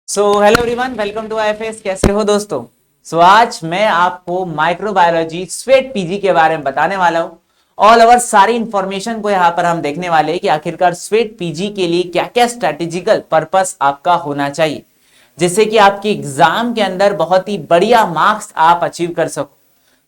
Hello everyone, welcome to IFS. कैसे हो दोस्तों? आज मैं आपको माइक्रोबायोलॉजी स्वेट पीजी के बारे में बताने वाला हूं। ऑल ओवर सारी इंफॉर्मेशन को यहाँ पर हम देखने वाले हैं कि आखिरकार स्वेट पीजी के लिए क्या क्या स्ट्रेटेजिकल पर्पस आपका होना चाहिए, जिससे कि आपकी एग्जाम के अंदर बहुत ही बढ़िया मार्क्स आप अचीव कर सको।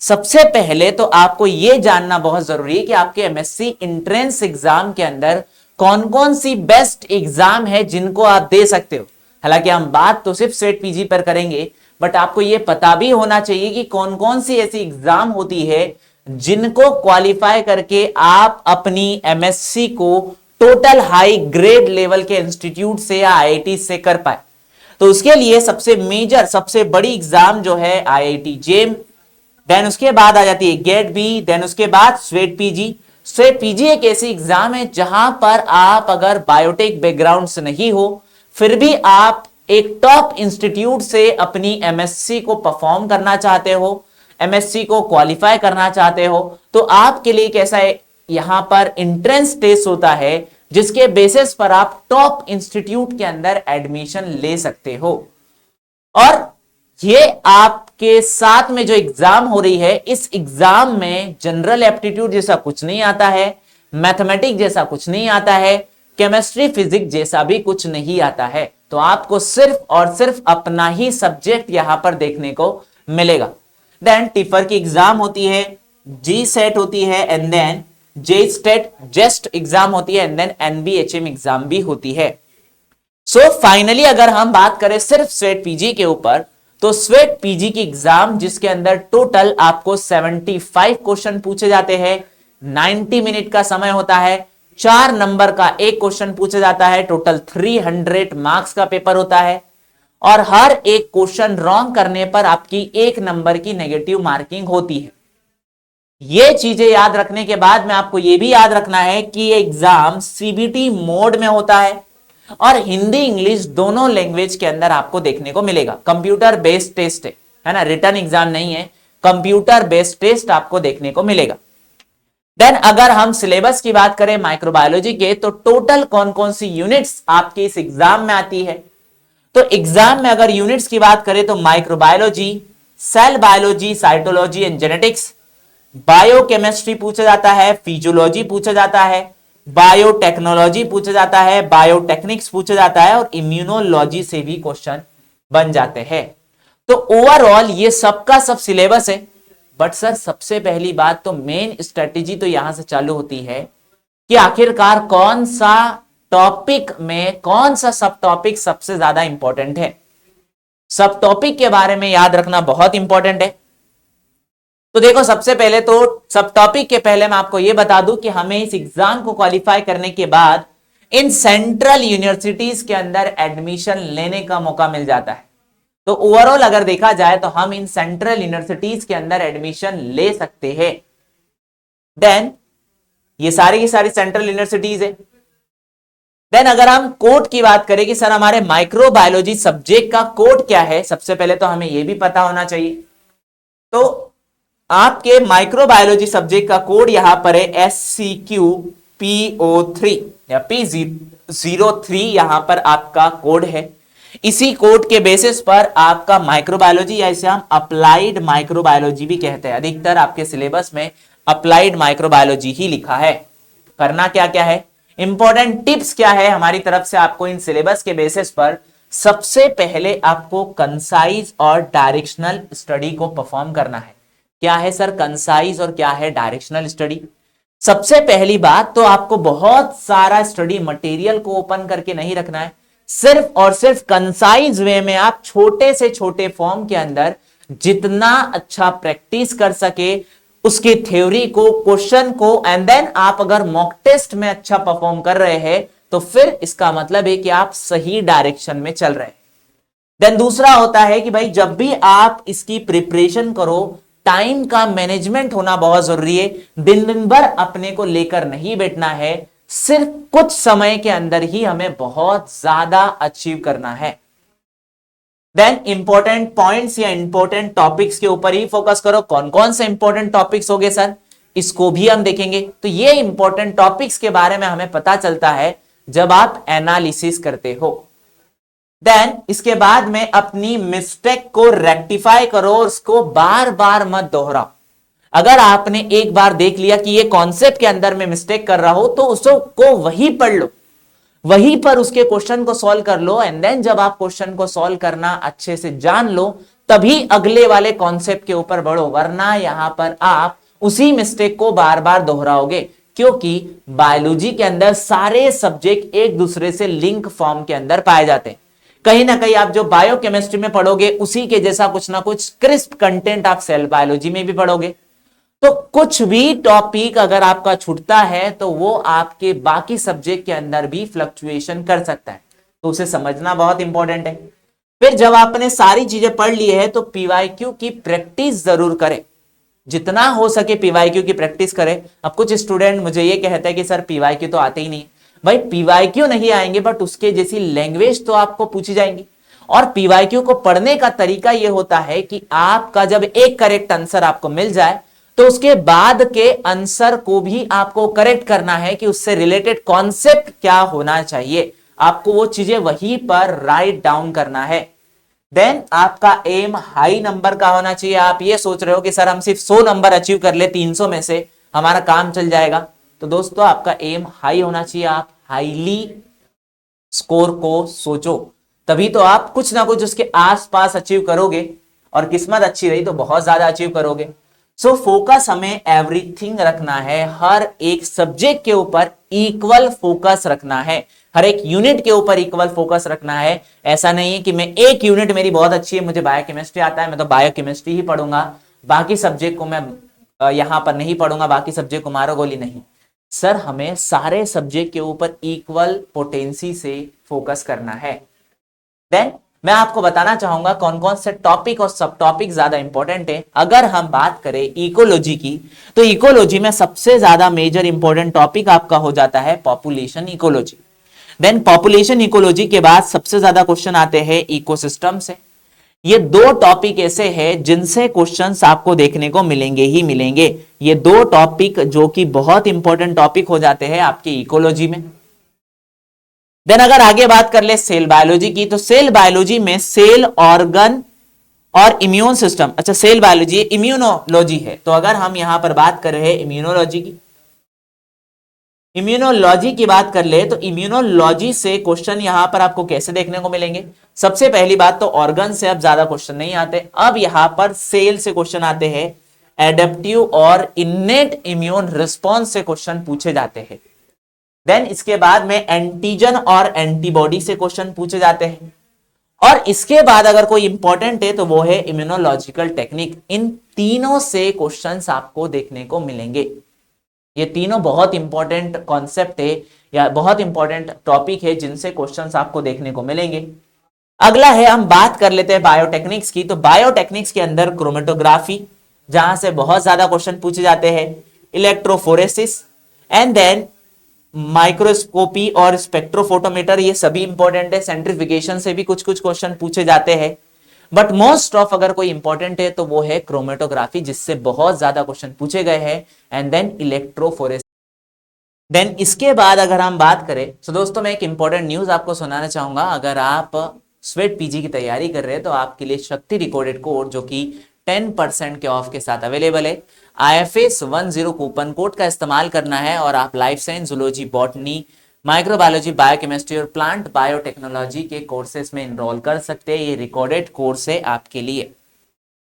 सबसे पहले तो आपको यह जानना बहुत जरूरी है कि आपके एमएससी इंट्रेंस एग्जाम के अंदर कौन कौन सी बेस्ट एग्जाम है जिनको आप दे सकते हो। हालांकि हम बात तो सिर्फ स्वेट पीजी पर करेंगे, बट आपको यह पता भी होना चाहिए कि कौन कौन सी ऐसी एग्जाम होती है जिनको क्वालिफाई करके आप अपनी एमएससी को टोटल हाई ग्रेड लेवल के इंस्टीट्यूट से या आईआईटी से कर पाए। तो उसके लिए सबसे मेजर सबसे बड़ी एग्जाम जो है आईआईटी जेम, देन उसके बाद आ जाती है गेट बी, देन उसके बाद स्वेट पीजी। स्वेट पीजी एक ऐसी एग्जाम है जहां पर आप अगर बायोटेक बैकग्राउंड से नहीं हो, फिर भी आप एक टॉप इंस्टीट्यूट से अपनी एमएससी को परफॉर्म करना चाहते हो, एमएससी को क्वालिफाई करना चाहते हो, तो आपके लिए कैसा है, यहां पर एंट्रेंस टेस्ट होता है जिसके बेसिस पर आप टॉप इंस्टीट्यूट के अंदर एडमिशन ले सकते हो। और ये आपके साथ में जो एग्जाम हो रही है, इस एग्जाम में जनरल एप्टीट्यूड जैसा कुछ नहीं आता है, मैथमेटिक्स जैसा कुछ नहीं आता है, केमिस्ट्री फिजिक्स जैसा भी कुछ नहीं आता है। तो आपको सिर्फ और सिर्फ अपना ही सब्जेक्ट यहां पर देखने को मिलेगा। देन टिफर की एग्जाम होती है, जी सेट होती है, and then J state JEST exam होती है, एंड देन एनबीएचएम एग्जाम भी होती है। फाइनली अगर हम बात करें सिर्फ स्वेट पीजी के ऊपर, तो स्वेट पीजी की एग्जाम जिसके अंदर टोटल आपको 75 क्वेश्चन पूछे जाते हैं, 90 मिनट का समय होता है, 4 नंबर का एक क्वेश्चन पूछा जाता है, टोटल 300 मार्क्स का पेपर होता है, और हर एक क्वेश्चन रॉन्ग करने पर आपकी 1 नंबर की नेगेटिव मार्किंग होती है। ये चीजें याद रखने के बाद में आपको यह भी याद रखना है कि एग्जाम सीबीटी मोड में होता है और हिंदी इंग्लिश दोनों लैंग्वेज के अंदर आपको देखने को मिलेगा। कंप्यूटर बेस्ड टेस्ट है ना, रिटन एग्जाम नहीं है, कंप्यूटर बेस्ड टेस्ट आपको देखने को मिलेगा। देन अगर हम सिलेबस की बात करें माइक्रोबायोलॉजी के, तो टोटल कौन कौन सी यूनिट्स आपकी इस एग्जाम में आती है, तो एग्जाम में अगर यूनिट्स की बात करें तो microbiology, cell biology, cytology and genetics, biochemistry पूछा जाता है, फिजियोलॉजी पूछा जाता है, बायोटेक्नोलॉजी पूछा जाता है, बायोटेक्निक्स पूछा जाता है, और इम्यूनोलॉजी से भी क्वेश्चन बन जाते हैं। तो ओवरऑल ये सबका सब सिलेबस है। बट सर सबसे पहली बात तो मेन स्ट्रेटेजी तो यहां से चालू होती है कि आखिरकार कौन सा टॉपिक में कौन सा सब टॉपिक सबसे ज्यादा इंपॉर्टेंट है। सब टॉपिक के बारे में याद रखना बहुत इंपॉर्टेंट है। तो देखो, सबसे पहले तो सब टॉपिक के पहले मैं आपको यह बता दूं कि हमें इस एग्जाम को क्वालिफाई करने के बाद इन सेंट्रल यूनिवर्सिटीज के अंदर एडमिशन लेने का मौका मिल जाता है। तो ओवरऑल अगर देखा जाए तो हम इन सेंट्रल यूनिवर्सिटीज के अंदर एडमिशन ले सकते हैं। देन ये सारी की सारी सेंट्रल यूनिवर्सिटीज है। देन अगर हम कोड की बात करें कि सर हमारे माइक्रोबायोलॉजी सब्जेक्ट का कोड क्या है, सबसे पहले तो हमें यह भी पता होना चाहिए। तो आपके माइक्रोबायोलॉजी सब्जेक्ट का कोड यहां पर है SCQ-PO3 या P03, यहां पर आपका कोड है। इसी कोड के बेसिस पर आपका माइक्रोबायोलॉजी, या इसे हम अप्लाइड माइक्रोबायोलॉजी भी कहते हैं, अधिकतर आपके सिलेबस में अप्लाइड माइक्रोबायोलॉजी ही लिखा है। करना क्या क्या है, इंपॉर्टेंट टिप्स क्या है हमारी तरफ से आपको इन सिलेबस के बेसिस पर। सबसे पहले आपको कंसाइज और डायरेक्शनल स्टडी को परफॉर्म करना है। क्या है सर कंसाइज और क्या है डायरेक्शनल स्टडी? सबसे पहली बात तो आपको बहुत सारा स्टडी मटेरियल को ओपन करके नहीं रखना है, सिर्फ और सिर्फ कंसाइज वे में आप छोटे से छोटे फॉर्म के अंदर जितना अच्छा प्रैक्टिस कर सके उसकी थ्योरी को, क्वेश्चन को, एंड देन आप अगर मॉक टेस्ट में अच्छा परफॉर्म कर रहे हैं तो फिर इसका मतलब है कि आप सही डायरेक्शन में चल रहे हैं। देन दूसरा होता है कि भाई जब भी आप इसकी प्रिपरेशन करो, टाइम का मैनेजमेंट होना बहुत जरूरी है। दिन दिन भर अपने को लेकर नहीं बैठना है, सिर्फ कुछ समय के अंदर ही हमें बहुत ज्यादा अचीव करना है। देन इंपॉर्टेंट पॉइंट्स या इंपॉर्टेंट टॉपिक्स के ऊपर ही फोकस करो। कौन कौन से इंपॉर्टेंट टॉपिक्स हो गए सर, इसको भी हम देखेंगे। तो ये इंपॉर्टेंट टॉपिक्स के बारे में हमें पता चलता है जब आप एनालिसिस करते हो। देन इसके बाद में अपनी मिस्टेक को रेक्टिफाई करो और उसको बार बार मत दोहराओ। अगर आपने एक बार देख लिया कि ये कॉन्सेप्ट के अंदर में मिस्टेक कर रहा हो तो उसको वही पढ़ लो, वहीं पर उसके क्वेश्चन को सॉल्व कर लो, एंड देन जब आप क्वेश्चन को सॉल्व करना अच्छे से जान लो तभी अगले वाले कॉन्सेप्ट के ऊपर बढ़ो, वरना यहां पर आप उसी मिस्टेक को बार बार दोहराओगे। क्योंकि बायोलॉजी के अंदर सारे सब्जेक्ट एक दूसरे से लिंक फॉर्म के अंदर पाए जाते हैं। कहीं ना कहीं आप जो बायोकेमिस्ट्री में पढ़ोगे उसी के जैसा कुछ ना कुछ क्रिस्प कंटेंट आप सेल बायोलॉजी में भी पढ़ोगे। तो कुछ भी टॉपिक अगर आपका छूटता है तो वो आपके बाकी सब्जेक्ट के अंदर भी फ्लक्चुएशन कर सकता है, तो उसे समझना बहुत इंपॉर्टेंट है। फिर जब आपने सारी चीजें पढ़ ली है तो पीवाईक्यू की प्रैक्टिस जरूर करें, जितना हो सके पीवाईक्यू की प्रैक्टिस करें। अब कुछ स्टूडेंट मुझे ये कहते हैं कि सर पीवाईक्यू तो आते ही नहीं। भाई पीवाईक्यू नहीं आएंगे बट उसके जैसी लैंग्वेज तो आपको पूछी जाएंगी। और पीवाईक्यू को पढ़ने का तरीका यह होता है कि आपका जब एक करेक्ट आंसर आपको मिल जाए तो उसके बाद के आंसर को भी आपको करेक्ट करना है कि उससे रिलेटेड कॉन्सेप्ट क्या होना चाहिए, आपको वो चीजें वहीं पर राइट डाउन करना है। देन आपका एम हाई नंबर का होना चाहिए। आप ये सोच रहे हो कि सर हम सिर्फ 100 नंबर अचीव कर ले 300 में से हमारा काम चल जाएगा, तो दोस्तों आपका एम हाई होना चाहिए। आप हाईली स्कोर को सोचो, तभी तो आप कुछ ना कुछ उसके आसपास अचीव करोगे, और किस्मत अच्छी रही तो बहुत ज्यादा अचीव करोगे। सो फोकस हमें एवरीथिंग रखना है, हर एक सब्जेक्ट के ऊपर इक्वल फोकस रखना है, हर एक यूनिट के ऊपर इक्वल फोकस रखना है। ऐसा नहीं है कि मैं एक यूनिट मेरी बहुत अच्छी है, मुझे बायोकेमिस्ट्री आता है, मैं तो बायोकेमिस्ट्री ही पढ़ूंगा, बाकी सब्जेक्ट को मैं यहां पर नहीं पढ़ूंगा, बाकी सब्जेक्ट को मारो गोली। नहीं सर, हमें सारे सब्जेक्ट के ऊपर इक्वल पोटेंसी से फोकस करना है। देन मैं आपको बताना चाहूंगा कौन कौन से टॉपिक और सब टॉपिक ज्यादा इंपॉर्टेंट है। अगर हम बात करें इकोलॉजी की, तो इकोलॉजी में सबसे ज्यादा मेजर इंपॉर्टेंट टॉपिक आपका हो जाता है population ecology. Then population ecology के बाद सबसे ज्यादा क्वेश्चन आते हैं इकोसिस्टम से। ये दो टॉपिक ऐसे हैं जिनसे क्वेश्चंस आपको देखने को मिलेंगे ही मिलेंगे। ये दो टॉपिक जो कि बहुत इंपॉर्टेंट टॉपिक हो जाते हैं आपकी इकोलॉजी में। देन अगर आगे बात कर ले सेल बायोलॉजी की, तो सेल बायोलॉजी में सेल ऑर्गन और इम्यून सिस्टम, अच्छा सेल बायोलॉजी इम्यूनोलॉजी है, तो अगर हम यहां पर बात कर रहे हैं इम्यूनोलॉजी की, इम्यूनोलॉजी की बात कर ले तो इम्यूनोलॉजी से क्वेश्चन यहां पर आपको कैसे देखने को मिलेंगे। सबसे पहली बात तो ऑर्गन से अब ज्यादा क्वेश्चन नहीं आते, अब यहां पर सेल से क्वेश्चन आते हैं, एडेप्टिव और इनेट इम्यून रिस्पॉन्स से क्वेश्चन पूछे जाते हैं। देन इसके बाद में एंटीजन और एंटीबॉडी से क्वेश्चन पूछे जाते हैं, और इसके बाद अगर कोई इंपॉर्टेंट है तो वो है इम्यूनोलॉजिकल टेक्निक। इन तीनों से क्वेश्चंस आपको देखने को मिलेंगे। ये तीनों बहुत इंपॉर्टेंट कॉन्सेप्ट है या बहुत इंपॉर्टेंट टॉपिक है जिनसे क्वेश्चंस आपको देखने को मिलेंगे। अगला है, हम बात कर लेते हैं बायोटेक्निक्स की। तो बायोटेक्निक्स के अंदर क्रोमेटोग्राफी, जहां से बहुत ज्यादा क्वेश्चन पूछे जाते हैं, इलेक्ट्रोफोरेसिस, एंड देन माइक्रोस्कोपी और स्पेक्ट्रोफोटोमीटर, ये सभी इंपॉर्टेंट है। सेंट्रिफिकेशन से भी कुछ कुछ क्वेश्चन पूछे जाते हैं, बट मोस्ट ऑफ अगर कोई इंपॉर्टेंट है तो वो है क्रोमेटोग्राफी, जिससे बहुत ज्यादा क्वेश्चन पूछे गए हैं, एंड देन इलेक्ट्रोफोरेसिस। देन इसके बाद अगर हम बात करें तो दोस्तों मैं एक इंपॉर्टेंट न्यूज आपको सुनाना चाहूंगा। अगर आप स्वेट पीजी की तैयारी कर रहे हैं तो आपके लिए शक्ति रिकॉर्डेड कोड जो कि 10% के ऑफ के साथ अवेलेबल है। IFS 10 कूपन कोड का इस्तेमाल करना है और आप life science, zoology, botany, microbiology, biochemistry और प्लांट बायोटेक्नोलॉजी के कोर्सेज में एनरोल कर सकते हैं। ये रिकॉर्डेड कोर्स है आपके लिए।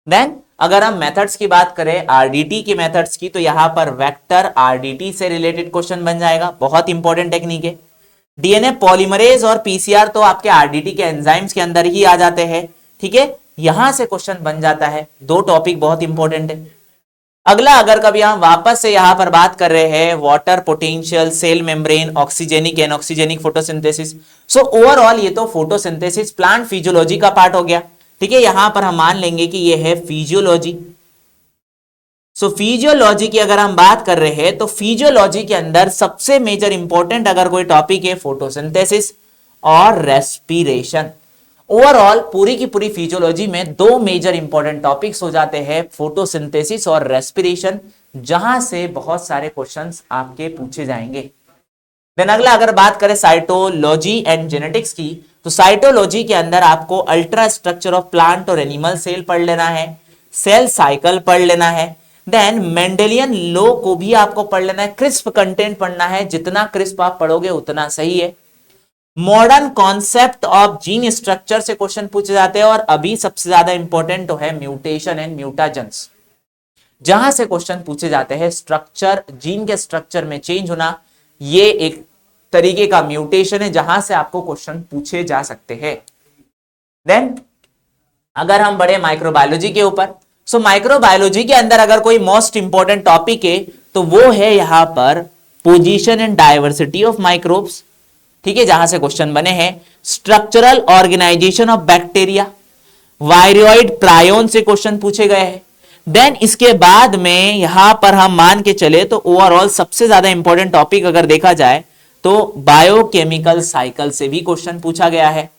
देन अगर हम मेथड्स की बात करें, आरडीटी की मेथड्स की, तो यहां पर वेक्टर आरडीटी से रिलेटेड क्वेश्चन बन जाएगा, बहुत इंपॉर्टेंट टेक्निक है। डीएनए पॉलीमरेज और पीसीआर तो आपके आरडीटी के एंजाइम्स के अंदर ही आ जाते हैं, ठीक है, यहां से क्वेश्चन बन जाता है। दो टॉपिक बहुत इंपॉर्टेंट है। अगला अगर कभी हम वापस से यहां पर बात कर रहे हैं, water potential, cell membrane, oxygenic anoxygenic photosynthesis. So overall ये तो फोटोसिंथेसिस प्लांट फिजियोलॉजी का पार्ट हो गया, ठीक है। यहां पर हम मान लेंगे कि ये है फिजियोलॉजी। सो फिजियोलॉजी की अगर हम बात कर रहे हैं तो फिजियोलॉजी के अंदर सबसे मेजर इंपॉर्टेंट अगर कोई टॉपिक है फोटोसिंथेसिस और रेस्पिरेशन। ओवरऑल पूरी की पूरी फिजियोलॉजी में दो मेजर इंपॉर्टेंट टॉपिक्स हो जाते हैं, फोटोसिंथेसिस और रेस्पिरेशन, जहां से बहुत सारे क्वेश्चंस आपके पूछे जाएंगे। देन अगला अगर बात करें साइटोलॉजी एंड जेनेटिक्स की, तो साइटोलॉजी के अंदर आपको अल्ट्रा स्ट्रक्चर ऑफ प्लांट और एनिमल सेल पढ़ लेना है, सेल साइकिल पढ़ लेना है, देन मेंडेलियन लॉ को भी आपको पढ़ लेना है, क्रिस्प कंटेंट पढ़ना है, जितना क्रिस्प आप पढ़ोगे उतना सही है। Modern concept of gene structure से क्वेश्चन पूछे जाते हैं, और अभी सबसे ज्यादा इंपॉर्टेंट तो है म्यूटेशन एंड म्यूटाजेंस, जहां से क्वेश्चन पूछे जाते हैं स्ट्रक्चर, जीन के स्ट्रक्चर में चेंज होना, ये एक तरीके का म्यूटेशन है जहां से आपको क्वेश्चन पूछे जा सकते हैं। देन अगर हम बढ़े माइक्रोबायोलॉजी के ऊपर, सो माइक्रोबायोलॉजी के अंदर अगर कोई मोस्ट इंपॉर्टेंट टॉपिक है तो वो है यहां पर position and diversity of microbes, ठीक है, जहां से क्वेश्चन बने हैं। Structural organisation of bacteria, viroid prion से क्वेश्चन पूछे गए हैं। देन इसके बाद में यहां पर हम मान के चले तो ओवरऑल सबसे ज्यादा इंपॉर्टेंट टॉपिक अगर देखा जाए तो बायोकेमिकल साइकिल से भी क्वेश्चन पूछा गया है।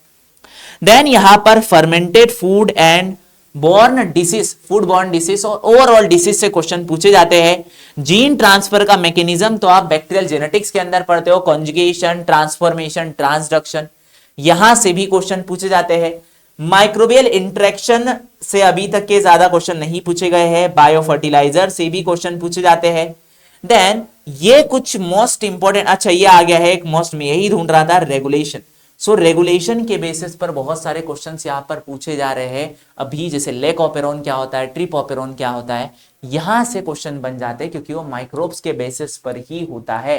देन यहां पर fermented food and born disease, food borne disease और ओवरऑल डिसीज से क्वेश्चन पूछे जाते हैं। जीन ट्रांसफर का मैकेनिज्म तो आप बैक्टीरियल जेनेटिक्स के अंदर पढ़ते हो, कॉन्जुगेशन, ट्रांसफॉर्मेशन, ट्रांसडक्शन, यहां से भी क्वेश्चन पूछे जाते हैं। माइक्रोबियल इंटरेक्शन से अभी तक के ज्यादा क्वेश्चन नहीं पूछे गए हैं। बायो फर्टिलाइजर से भी क्वेश्चन पूछे जाते हैं। देन ये कुछ मोस्ट इंपॉर्टेंट, अच्छा ये आ गया है एक मोस्ट, में यही ढूंढ रहा था, रेगुलेशन। सो रेगुलेशन के बेसिस पर बहुत सारे क्वेश्चंस यहां पर पूछे जा रहे हैं अभी, जैसे लेक ऑपेरॉन क्या होता है, ट्रिप ऑपेरॉन क्या होता है, यहां से क्वेश्चन बन जाते हैं क्योंकि वो माइक्रोब्स के बेसिस पर ही होता है।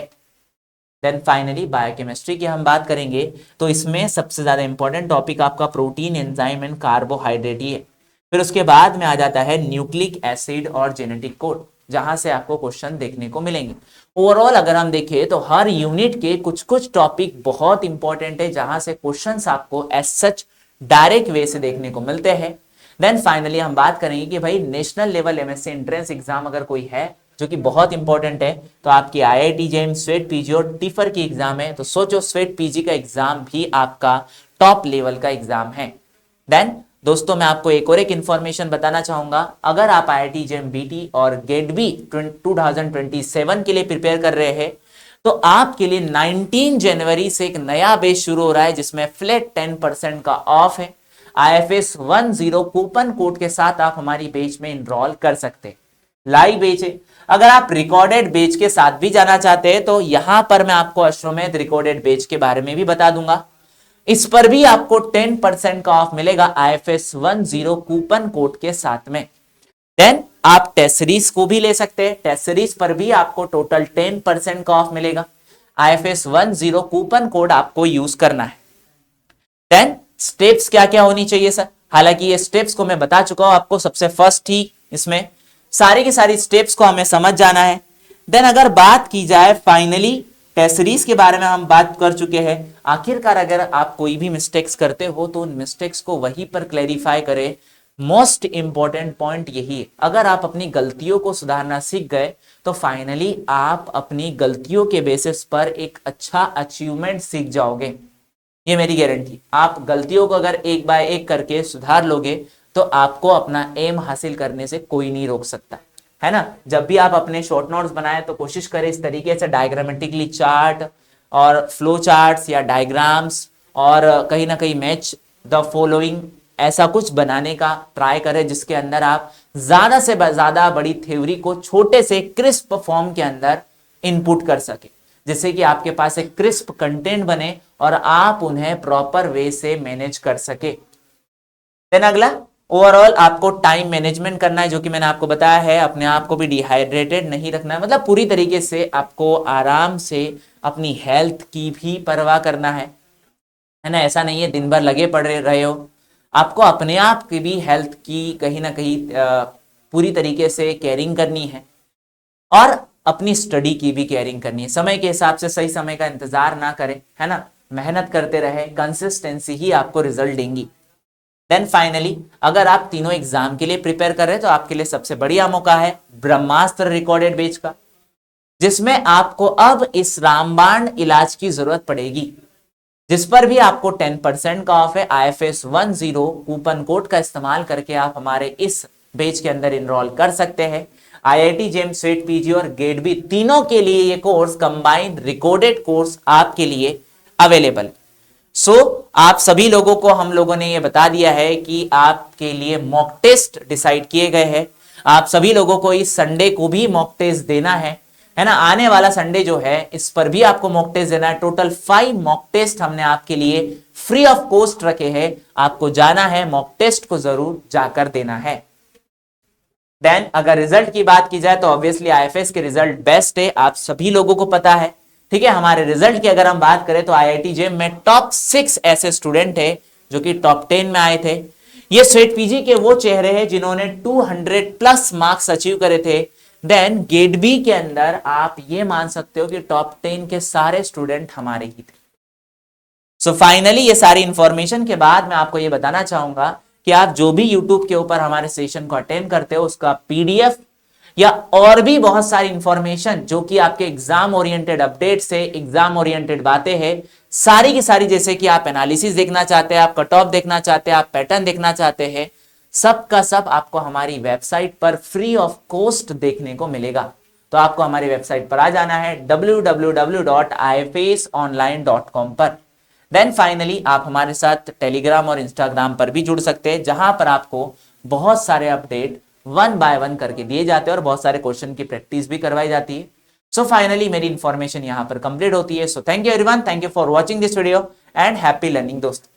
देन फाइनली बायोकेमिस्ट्री की हम बात करेंगे तो इसमें सबसे ज्यादा इंपॉर्टेंट टॉपिक आपका प्रोटीन, एंजाइम एंड कार्बोहाइड्रेट ही है। फिर उसके बाद में आ जाता है न्यूक्लिक एसिड और जेनेटिक कोड, जहां से आपको क्वेश्चन देखने को मिलेंगे। ओवरऑल अगर हम देखें तो हर यूनिट के कुछ कुछ टॉपिक बहुत इंपॉर्टेंट है, जहां से क्वेश्चंस आपको एज सच डायरेक्ट वे से देखने को मिलते हैं। देन फाइनली हम बात करेंगे कि भाई national level MSc entrance exam अगर कोई है जो कि बहुत इंपॉर्टेंट है, तो आपकी आईआईटी जेईई, स्वेट पीजी और टिफर की एग्जाम है, तो सोचो स्वेट पीजी का एग्जाम भी आपका टॉप लेवल का एग्जाम है। देन दोस्तों मैं आपको एक और एक इंफॉर्मेशन बताना चाहूंगा, अगर आप आईआईटी जेईई बीटी और गेट बी 2027 के लिए प्रिपेयर कर रहे हैं तो आपके लिए 19 जनवरी से एक नया बैच शुरू हो रहा है जिसमें फ्लैट 10% का ऑफ है। IFS 10 कूपन कोड के साथ आप हमारी बैच में इनरोल कर सकते हैं। लाइव बैच है। अगर आप रिकॉर्डेड बैच के साथ भी जाना चाहते हैं तो यहां पर मैं आपको अश्वमेध रिकॉर्डेड बैच के बारे में भी बता दूंगा, इस पर भी आपको 10% का ऑफ मिलेगा IFS 10 कूपन कोड के साथ में। देन आप टेस्ट सीरीज को भी ले सकते हैं, टेस्ट सीरीज पर भी आपको टोटल 10% का ऑफ मिलेगा। IFS 10 कूपन कोड आपको यूज करना है। देन स्टेप्स क्या क्या होनी चाहिए सर, हालांकि ये स्टेप्स को मैं बता चुका हूं आपको, सबसे फर्स्ट ही इसमें सारी की सारी स्टेप्स को हमें समझ जाना है। देन अगर बात की जाए फाइनली टेस्ट सीरीज के बारे में हम बात कर चुके हैं। आखिरकार अगर आप कोई भी मिस्टेक्स करते हो तो उन मिस्टेक्स को वहीं पर क्लैरिफाई करें। मोस्ट इंपॉर्टेंट पॉइंट यही है, अगर आप अपनी गलतियों को सुधारना सीख गए तो फाइनली आप अपनी गलतियों के बेसिस पर एक अच्छा अचीवमेंट सीख जाओगे, ये मेरी गारंटी। आप गलतियों को अगर एक बाय एक करके सुधार लोगे तो आपको अपना एम हासिल करने से कोई नहीं रोक सकता, है ना। जब भी आप अपने शॉर्ट नोट्स बनाए तो कोशिश करें इस तरीके से डायग्रामेटिकली चार्ट और फ्लो चार्ट्स या डायग्राम्स और कहीं ना कहीं मैच द फॉलोइंग, ऐसा कुछ बनाने का ट्राई करें जिसके अंदर आप ज्यादा से ज्यादा बड़ी थ्योरी को छोटे से क्रिस्प फॉर्म के अंदर इनपुट कर सके, जिससे कि आपके पास एक क्रिस्प कंटेंट बने और आप उन्हें प्रॉपर वे से मैनेज कर सके। देन अगला ओवरऑल आपको टाइम मैनेजमेंट करना है, जो कि मैंने आपको बताया है। अपने आप को भी डिहाइड्रेटेड नहीं रखना है, मतलब पूरी तरीके से आपको आराम से अपनी हेल्थ की भी परवाह करना है ना। ऐसा नहीं है दिन भर लगे पड़ रहे हो, आपको अपने आप की भी हेल्थ की कहीं ना कहीं पूरी तरीके से केयरिंग करनी है और अपनी स्टडी की भी केयरिंग करनी है। समय के हिसाब से सही समय का इंतजार ना करें, है ना, मेहनत करते रहे, कंसिस्टेंसी ही आपको रिजल्ट देंगी। देन फाइनली अगर आप तीनों एग्जाम के लिए प्रिपेयर कर रहे हैं तो आपके लिए सबसे बढ़िया मौका है ब्रह्मास्त्र रिकॉर्डेड बैच का, जिसमें आपको अब इस रामबाण इलाज की जरूरत पड़ेगी, जिस पर भी आपको 10% का ऑफ है। IFS 10 कूपन कोड का इस्तेमाल करके आप हमारे इस बैच के अंदर इनरोल कर सकते हैं। IIT जेईई, स्वेट पीजी और गेट बी तीनों के लिए ये कोर्स कंबाइंड रिकॉर्डेड कोर्स आपके लिए अवेलेबल। आप सभी लोगों को हम लोगों ने ये बता दिया है कि आपके लिए मॉक टेस्ट डिसाइड किए गए हैं। आप सभी लोगों को इस संडे को भी मॉक टेस्ट देना है ना। आने वाला संडे जो है इस पर भी आपको मॉक टेस्ट देना है। टोटल 5 मॉक टेस्ट हमने आपके लिए फ्री ऑफ कॉस्ट रखे हैं। आपको जाना है, मॉक टेस्ट को जरूर जाकर देना है। देन अगर रिजल्ट की बात की जाए तो ऑब्वियसली आईएफएस के रिजल्ट बेस्ट है, आप सभी लोगों को पता है। ठीक है, हमारे रिजल्ट की अगर हम बात करें तो आईआईटी जेम में टॉप 6 ऐसे स्टूडेंट है जो कि टॉप 10 में आए थे। ये स्वेट पीजी के वो चेहरे हैं जिन्होंने 200 प्लस मार्क्स अचीव करे थे। देन गेट बी के अंदर आप ये मान सकते हो कि टॉप 10 के सारे स्टूडेंट हमारे ही थे। सो फाइनली ये सारी इंफॉर्मेशन के बाद मैं आपको ये बताना चाहूंगा कि आप जो भी यूट्यूब के ऊपर हमारे सेशन को अटेंड करते हो उसका पीडीएफ या और भी बहुत सारी इंफॉर्मेशन जो कि आपके एग्जाम ओरिएंटेड अपडेट से एग्जाम ओरिएंटेड बातें हैं, सारी की सारी, जैसे कि आप एनालिसिस देखना चाहते हैं, आप कट ऑफ देखना चाहते हैं, आप पैटर्न देखना चाहते हैं, सब का सब आपको हमारी वेबसाइट पर फ्री ऑफ कॉस्ट देखने को मिलेगा। तो आपको हमारी वेबसाइट पर आ जाना है www.ifasonline.com पर। देन फाइनली आप हमारे साथ टेलीग्राम और इंस्टाग्राम पर भी जुड़ सकते हैं, जहां पर आपको बहुत सारे अपडेट 1 बाय 1 करके दिए जाते हैं और बहुत सारे क्वेश्चन की प्रैक्टिस भी करवाई जाती है। सो फाइनली मेरी इंफॉर्मेशन यहां पर कंप्लीट होती है। So thank you everyone, thank you for watching this video and happy learning दोस्तों।